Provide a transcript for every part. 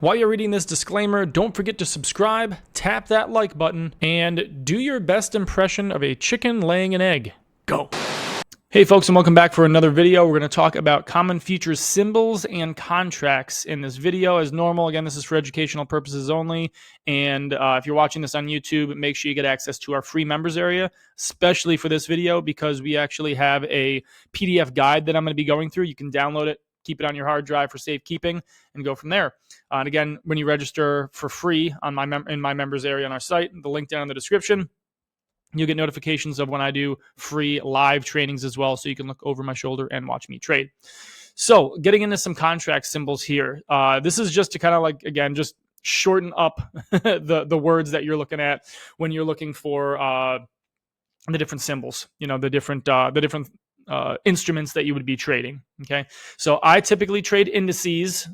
While you're reading this disclaimer, don't forget to subscribe, tap that like button, and do your best impression of a chicken laying an egg. Go! Hey folks, and welcome back for another video. We're going to talk about common features, symbols, and contracts in this video. As normal, again, this is for educational purposes only, and if you're watching this on YouTube, make sure you get access to our free members area, especially for this video, because we actually have a PDF guide that I'm going to be going through. You can download it, keep it on your hard drive for safekeeping, and go from there. And again, when you register for free on in my members area on our site, the link down in the description, you'll get notifications of when I do free live trainings as well, so you can look over my shoulder and watch me trade. So getting into some contract symbols here. This is just to kind of like, again, just shorten up the words that you're looking at when you're looking for the different symbols, you know, the different instruments that you would be trading. Okay. So I typically trade indices.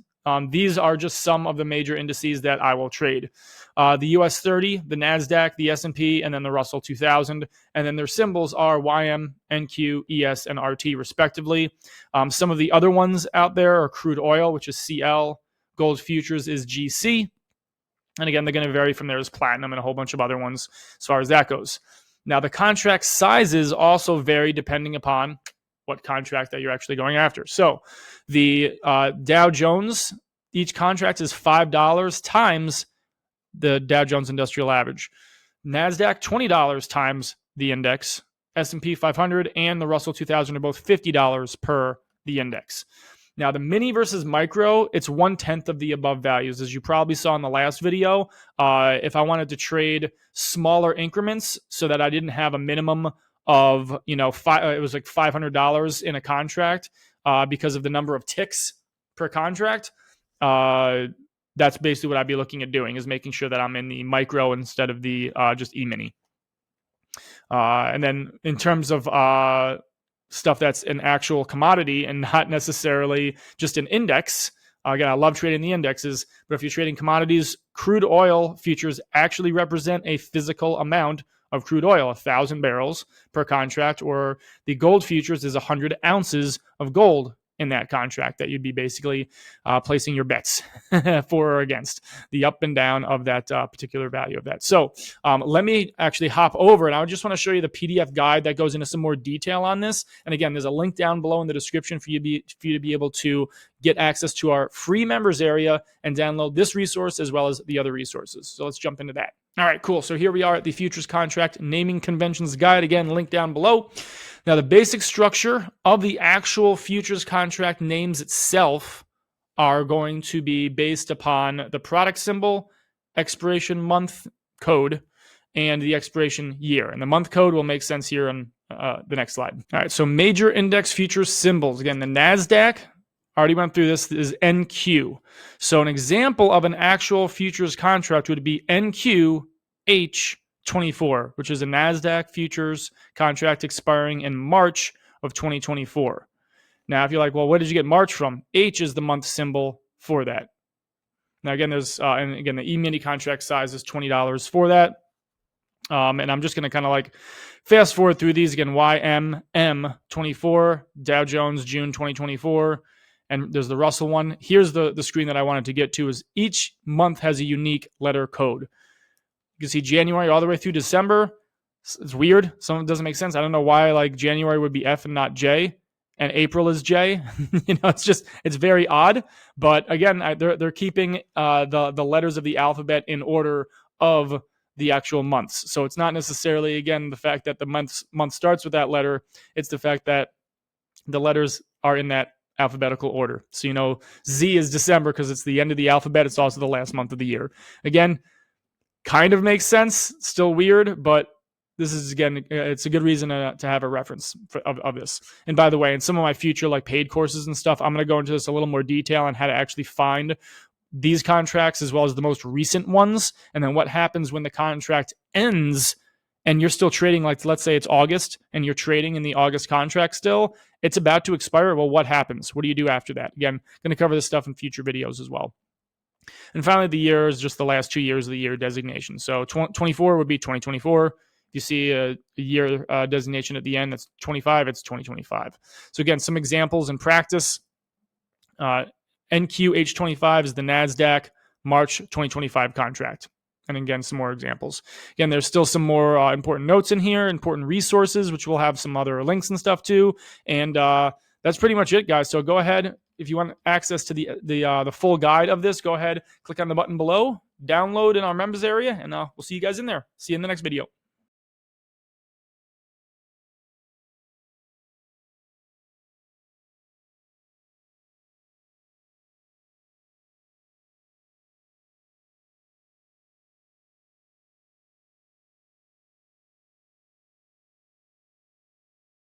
These are just some of the major indices that I will trade. The US 30, the NASDAQ, the S&P, and then the Russell 2000. And then their symbols are YM, NQ, ES, and RT, respectively. Some of the other ones out there are crude oil, which is CL. Gold futures is GC. And again, they're going to vary from there as platinum and a whole bunch of other ones as far as that goes. Now, the contract sizes also vary depending upon what contract that you're actually going after. So the Dow Jones, each contract is $5 times the Dow Jones Industrial Average. NASDAQ, $20 times the index. S&P 500 and the Russell 2000 are both $50 per the index. Now, the mini versus micro, it's 1/10 of the above values. As you probably saw in the last video, if I wanted to trade smaller increments so that I didn't have a minimum of, you know, it was like $500 in a contract because of the number of ticks per contract. That's basically what I'd be looking at doing, is making sure that I'm in the micro instead of the just E-mini. And then in terms of stuff that's an actual commodity and not necessarily just an index. Again, I love trading the indexes, but if you're trading commodities, crude oil futures actually represent a physical amount of crude oil, 1,000 barrels per contract, or the gold futures is 100 ounces of gold in that contract that you'd be basically placing your bets for or against the up and down of that particular value of that. So let me actually hop over, and I just want to show you the PDF guide that goes into some more detail on this. And again, there's a link down below in the description for you to be able to get access to our free members area and download this resource as well as the other resources. So let's jump into that. All right, cool. So here we are at the Futures Contract Naming Conventions Guide. Again, link down below. Now, the basic structure of the actual futures contract names itself are going to be based upon the product symbol, expiration month code, and the expiration year. And the month code will make sense here on the next slide. All right, so major index futures symbols. Again, the NASDAQ, already went through this, is NQ. So an example of an actual futures contract would be NQH24, which is a NASDAQ futures contract expiring in March of 2024. Now, if you're like, well, where did you get March from? H is the month symbol for that. Now, again, there's, and again, the E-mini contract size is $20 for that. And I'm just going to kind of like fast forward through these again. YMM24, Dow Jones, June 2024. And there's the Russell one. Here's the screen that I wanted to get to, is each month has a unique letter code. You can see January all the way through December. It's weird. Some of it doesn't make sense. I don't know why like January would be F and not J, and April is J. You know, it's very odd. But again, they're keeping the letters of the alphabet in order of the actual months. So it's not necessarily, again, the fact that the month starts with that letter. It's the fact that the letters are in that alphabetical order. So, you know, Z is December because it's the end of the alphabet. It's also the last month of the year. Again, kind of makes sense. Still weird, but this is, again, it's a good reason to have a reference of this. And by the way, in some of my future like paid courses and stuff, I'm going to go into this a little more detail on how to actually find these contracts as well as the most recent ones, and then what happens when the contract ends and you're still trading, like let's say it's August and you're trading in the August contract still, it's about to expire. Well, what happens? What do you do after that? Again, going to cover this stuff in future videos as well. And finally, the year is just the last 2 years of the year designation. So 24 would be 2024. If you see a year designation at the end, that's 25, it's 2025. So again, some examples in practice. NQH25 is the NASDAQ March 2025 contract. And again, some more examples. Again, there's still some more important notes in here, important resources, which we'll have some other links and stuff too. And that's pretty much it, guys. So go ahead. If you want access to the full guide of this, go ahead, click on the button below, download in our members area, and we'll see you guys in there. See you in the next video.